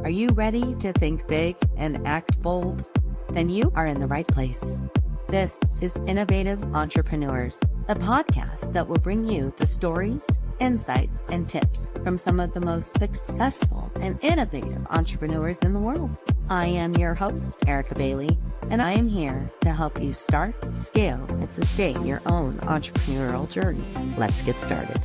Are you ready to think big and act bold? Then you are in the right place. This is Innovative Entrepreneurs, a podcast that will bring you the stories, insights, and tips from some of the most successful and innovative entrepreneurs in the world. I am your host, Erica Bailey, and I am here to help you start, scale, and sustain your own entrepreneurial journey. Let's get started.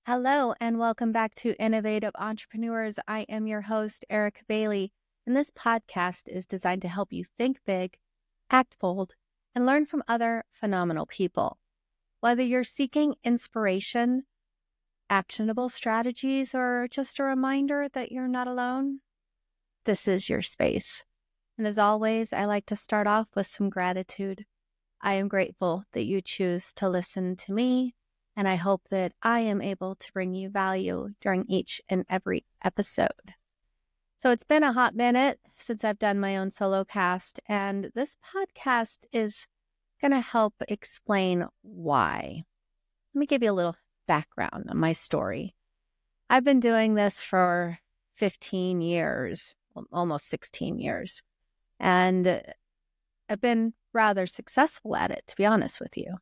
Hello, and welcome back to Innovative Entrepreneurs. I am your host, Erica Bailey, and this podcast is designed to help you think big, act bold, and learn from other phenomenal people. Whether you're seeking inspiration, actionable strategies, or just a reminder that you're not alone, this is your space. And as always, I like to start off with some gratitude. I am grateful that you choose to listen to me, and I hope that I am able to bring you value during each and every episode. So it's been a hot minute since I've done my own solo cast, and this podcast is going to help explain why. Let me give you a little background on my story. I've been doing this for 15 years, almost 16 years, and I've been rather successful at it, to be honest with you.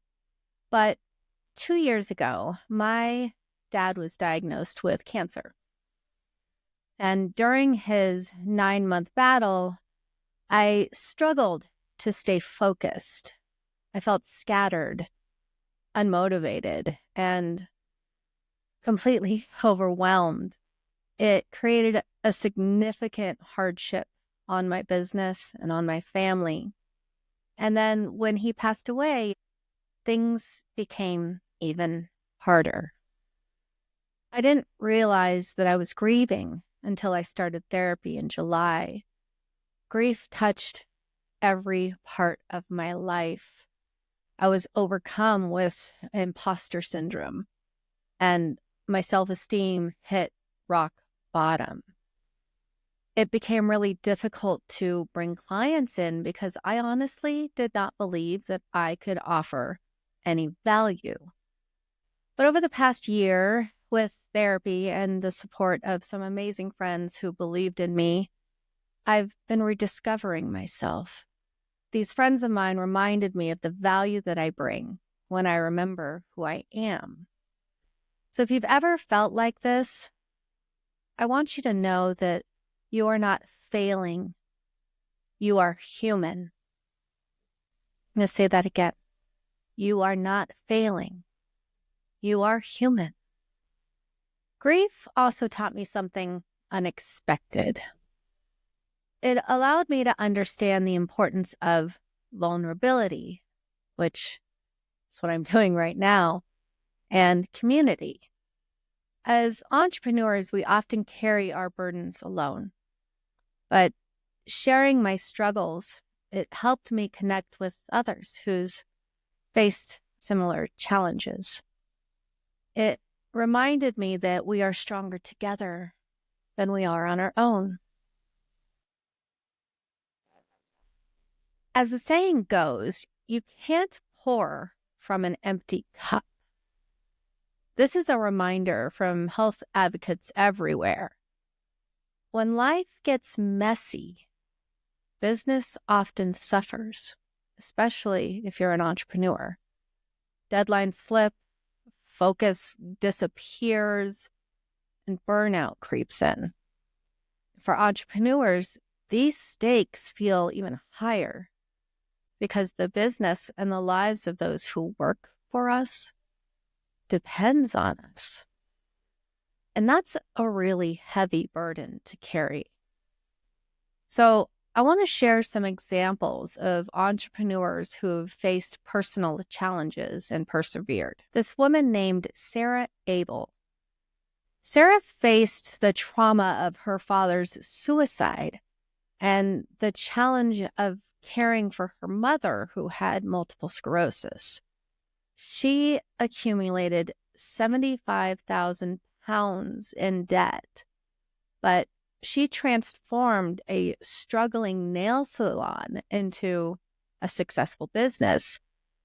But 2 years ago, my dad was diagnosed with cancer. And during his 9-month battle, I struggled to stay focused. I felt scattered, unmotivated, and completely overwhelmed. It created a significant hardship on my business and on my family. And then when he passed away, things became even harder. I didn't realize that I was grieving until I started therapy in July. Grief touched every part of my life. I was overcome with impostor syndrome, and my self-esteem hit rock bottom. It became really difficult to bring clients in because I honestly did not believe that I could offer any value. But over the past year, with therapy and the support of some amazing friends who believed in me, I've been rediscovering myself. These friends of mine reminded me of the value that I bring when I remember who I am. So if you've ever felt like this, I want you to know that you are not failing. You are human. I'm going to say that again. You are not failing. You are human. Grief also taught me something unexpected. It allowed me to understand the importance of vulnerability, which is what I'm doing right now, and community. As entrepreneurs, we often carry our burdens alone. But sharing my struggles, it helped me connect with others who's faced similar challenges. It reminded me that we are stronger together than we are on our own. As the saying goes, you can't pour from an empty cup. This is a reminder from health advocates everywhere. When life gets messy, business often suffers, especially if you're an entrepreneur. Deadlines slip, focus disappears, and burnout creeps in. For entrepreneurs, these stakes feel even higher because the business and the lives of those who work for us depends on us. And that's a really heavy burden to carry. So I want to share some examples of entrepreneurs who have faced personal challenges and persevered. This woman named Sarah Abel. Sarah faced the trauma of her father's suicide and the challenge of caring for her mother who had multiple sclerosis. She accumulated 75,000 pounds in debt, but she transformed a struggling nail salon into a successful business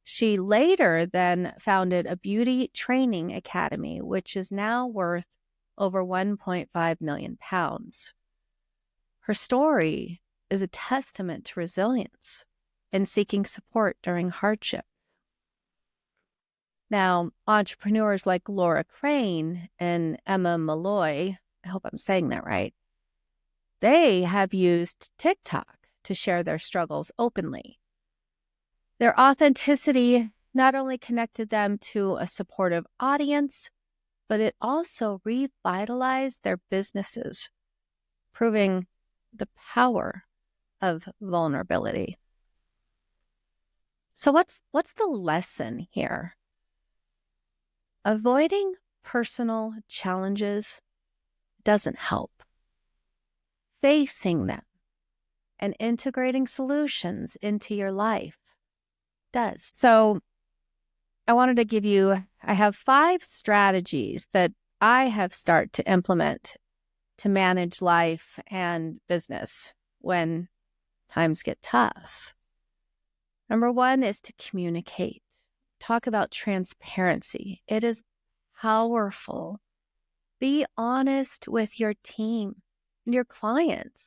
She later then founded a beauty training academy, which is now worth over 1.5 million pounds. Her story is a testament to resilience and seeking support during hardship. Now, entrepreneurs like Laura Crane and Emma Malloy, I hope I'm saying that right, they have used TikTok to share their struggles openly. Their authenticity not only connected them to a supportive audience, but it also revitalized their businesses, proving the power of vulnerability. So what's the lesson here? Avoiding personal challenges doesn't help. Facing them and integrating solutions into your life does. So I wanted to give you, I have 5 strategies that I have started to implement to manage life and business when times get tough. Number 1 is to communicate. Talk about transparency. It is powerful. Be honest with your team and your clients.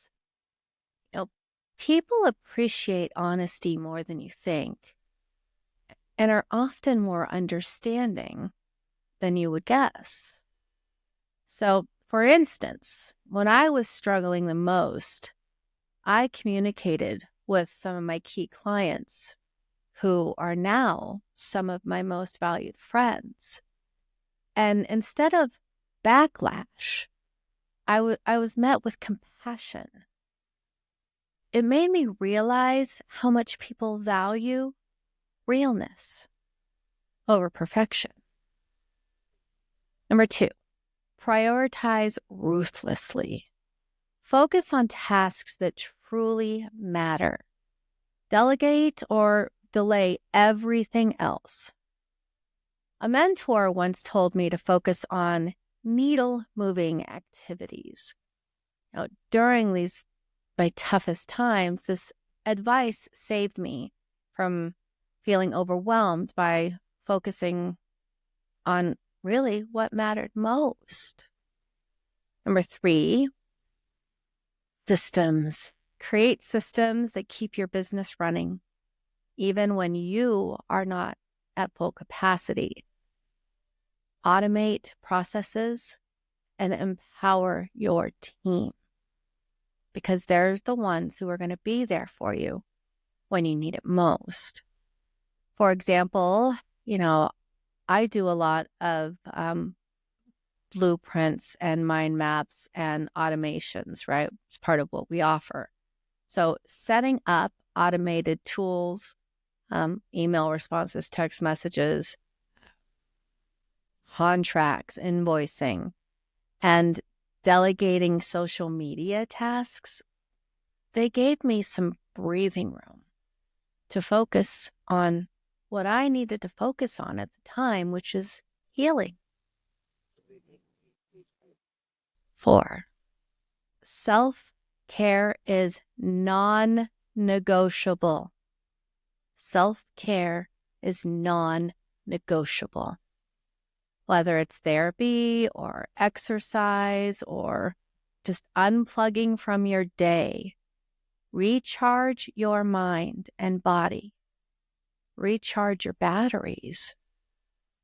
People appreciate honesty more than you think and are often more understanding than you would guess. So, for instance, when I was struggling the most, I communicated with some of my key clients who are now some of my most valued friends. And instead of backlash, I was met with compassion. It made me realize how much people value realness over perfection. Number 2, prioritize ruthlessly. Focus on tasks that truly matter. Delegate or delay everything else. A mentor once told me to focus on needle-moving activities. Now, during my toughest times, this advice saved me from feeling overwhelmed by focusing on really what mattered most. Number 3, systems. Create systems that keep your business running, even when you are not at full capacity. Automate processes and empower your team, because they're the ones who are going to be there for you when you need it most. For example, I do a lot of blueprints and mind maps and automations, right? It's part of what we offer. So setting up automated tools, email responses, text messages, contracts, invoicing, and delegating social media tasks, they gave me some breathing room to focus on what I needed to focus on at the time, which is healing. 4, self-care is non-negotiable. Self-care is non-negotiable. Whether it's therapy or exercise or just unplugging from your day, recharge your mind and body. Recharge your batteries.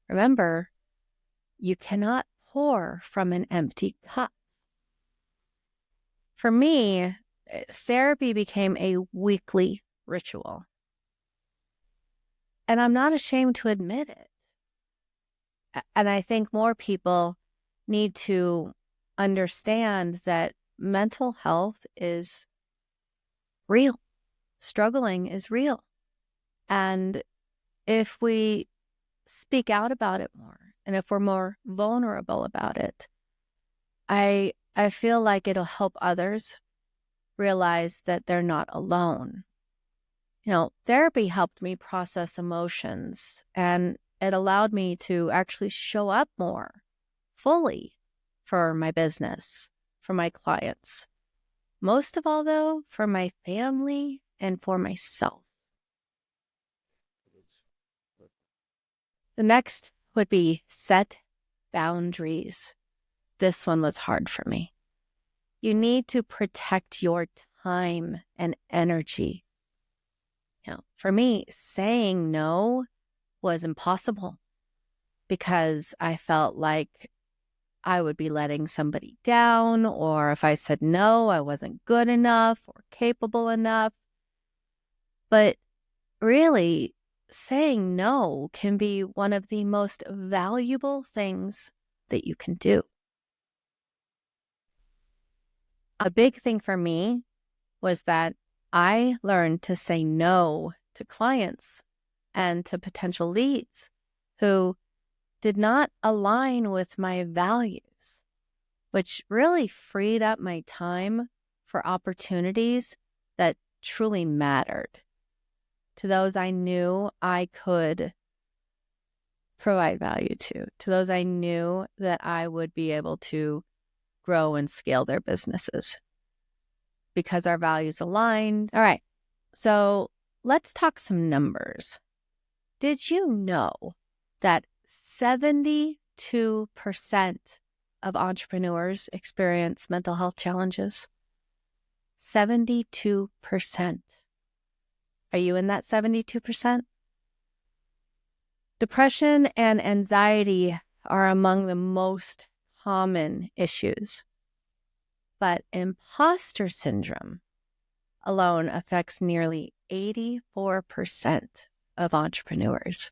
Remember, you cannot pour from an empty cup. For me, therapy became a weekly ritual. And I'm not ashamed to admit it. And I think more people need to understand that mental health is real. Struggling is real. And if we speak out about it more, and if we're more vulnerable about it, I feel like it'll help others realize that they're not alone. Therapy helped me process emotions, and it allowed me to actually show up more fully for my business, for my clients. Most of all, though, for my family and for myself. The next would be set boundaries. This one was hard for me. You need to protect your time and energy. For me, saying no was impossible because I felt like I would be letting somebody down, or if I said no, I wasn't good enough or capable enough. But really, saying no can be one of the most valuable things that you can do. A big thing for me was that I learned to say no to clients and to potential leads who did not align with my values, which really freed up my time for opportunities that truly mattered to those I knew I could provide value to those I knew that I would be able to grow and scale their businesses because our values aligned. All right, so let's talk some numbers. Did you know that 72% of entrepreneurs experience mental health challenges? 72%. Are you in that 72%? Depression and anxiety are among the most common issues, but imposter syndrome alone affects nearly 84% of entrepreneurs.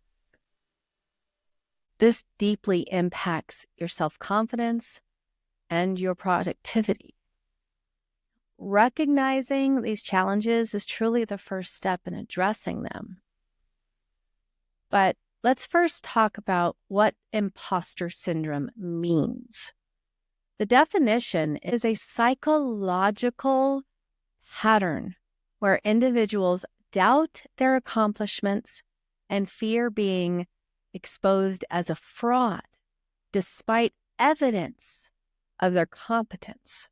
This deeply impacts your self-confidence and your productivity. Recognizing these challenges is truly the first step in addressing them. But let's first talk about what imposter syndrome means. The definition is a psychological pattern where individuals doubt their accomplishments and fear being exposed as a fraud, despite evidence of their competence.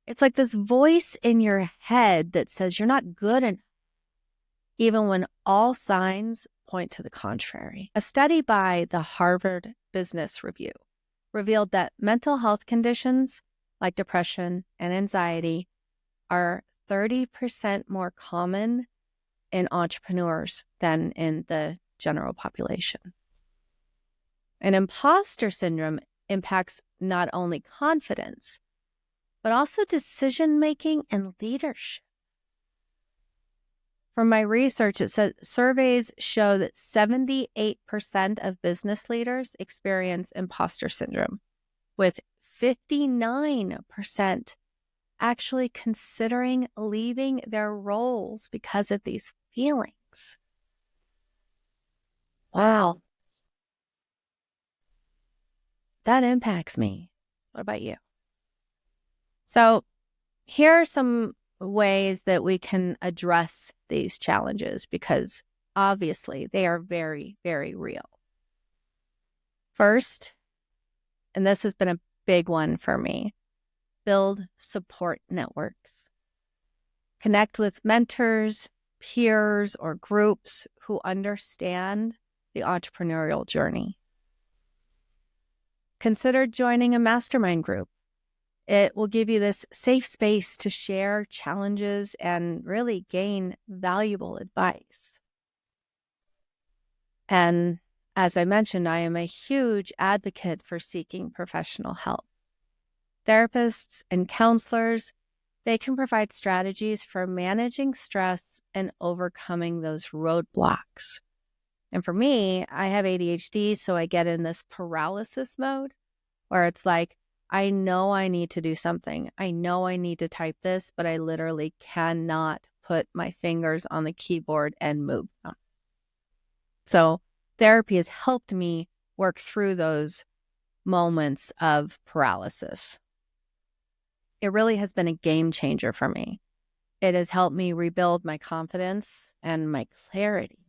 It's like this voice in your head that says you're not good enough, even when all signs point to the contrary. A study by the Harvard Business Review revealed that mental health conditions like depression and anxiety are 30% more common in entrepreneurs than in the general population. And imposter syndrome impacts not only confidence, but also decision-making and leadership. From my research, it says surveys show that 78% of business leaders experience imposter syndrome, with 59% actually considering leaving their roles because of these feelings. Wow. That impacts me. What about you? So here are some ways that we can address these challenges because obviously they are very, very real. First, and this has been a big one for me, build support networks. Connect with mentors, peers, or groups who understand the entrepreneurial journey. Consider joining a mastermind group. It will give you this safe space to share challenges and really gain valuable advice. And as I mentioned, I am a huge advocate for seeking professional help. Therapists and counselors, they can provide strategies for managing stress and overcoming those roadblocks. And for me, I have ADHD, so I get in this paralysis mode where it's like, I know I need to do something. I know I need to type this, but I literally cannot put my fingers on the keyboard and move them. So therapy has helped me work through those moments of paralysis. It really has been a game changer for me. It has helped me rebuild my confidence and my clarity.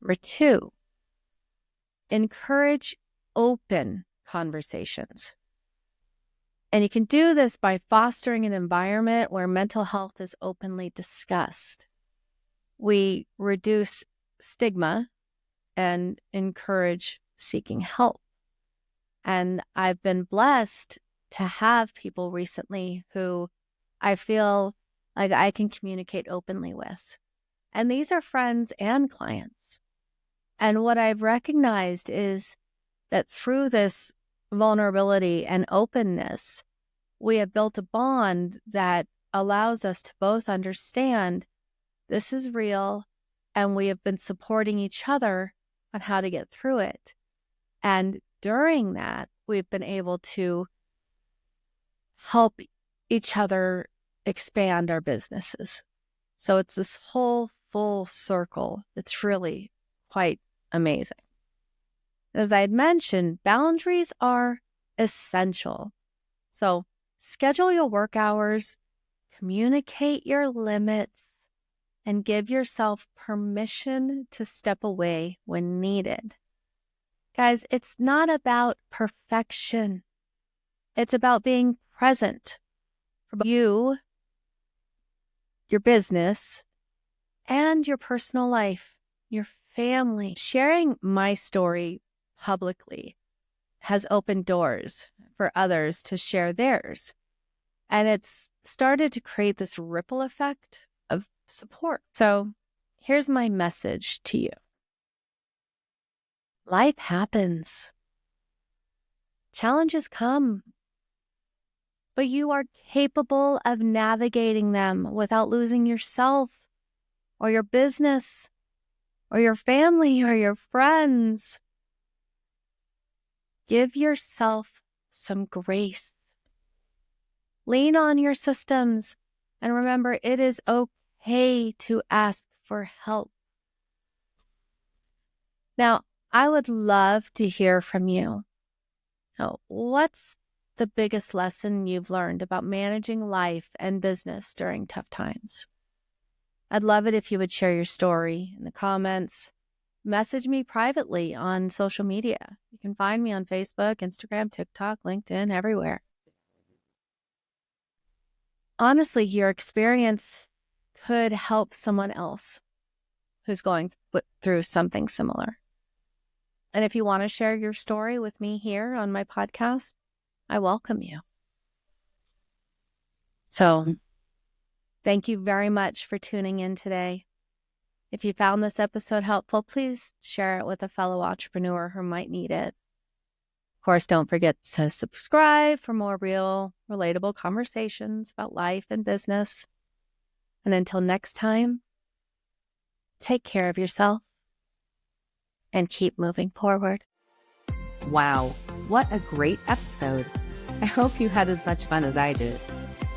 Number 2, encourage open conversations. And you can do this by fostering an environment where mental health is openly discussed. We reduce stigma and encourage seeking help. And I've been blessed to have people recently who I feel like I can communicate openly with. And these are friends and clients. And what I've recognized is that through this vulnerability and openness, we have built a bond that allows us to both understand this is real, and we have been supporting each other on how to get through it. And during that, we've been able to help each other expand our businesses. So it's this whole full circle. It's really quite amazing. As I had mentioned, boundaries are essential. So schedule your work hours, communicate your limits, and give yourself permission to step away when needed. Guys, it's not about perfection. It's about being present for you, your business, and your personal life, your family. Sharing my story publicly has opened doors for others to share theirs. And it's started to create this ripple effect of support. So here's my message to you. Life happens. Challenges come. But you are capable of navigating them without losing yourself or your business or your family or your friends. Give yourself some grace. Lean on your systems and remember it is okay to ask for help. Now, I would love to hear from you. Now, what's the biggest lesson you've learned about managing life and business during tough times? I'd love it if you would share your story in the comments. Message me privately on social media. You can find me on Facebook, Instagram, TikTok, LinkedIn, everywhere. Honestly, your experience could help someone else who's going through something similar. And if you want to share your story with me here on my podcast, I welcome you. So, thank you very much for tuning in today. If you found this episode helpful, please share it with a fellow entrepreneur who might need it. Of course, don't forget to subscribe for more real, relatable conversations about life and business. And until next time, take care of yourself and keep moving forward. Wow, what a great episode. I hope you had as much fun as I did.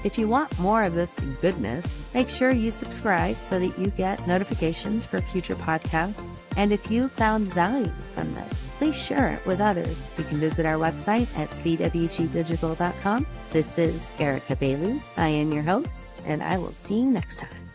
If you want more of this goodness, make sure you subscribe so that you get notifications for future podcasts. And if you found value from this, please share it with others. You can visit our website at cwgdigital.com. This is Erica Bailey. I am your host, and I will see you next time.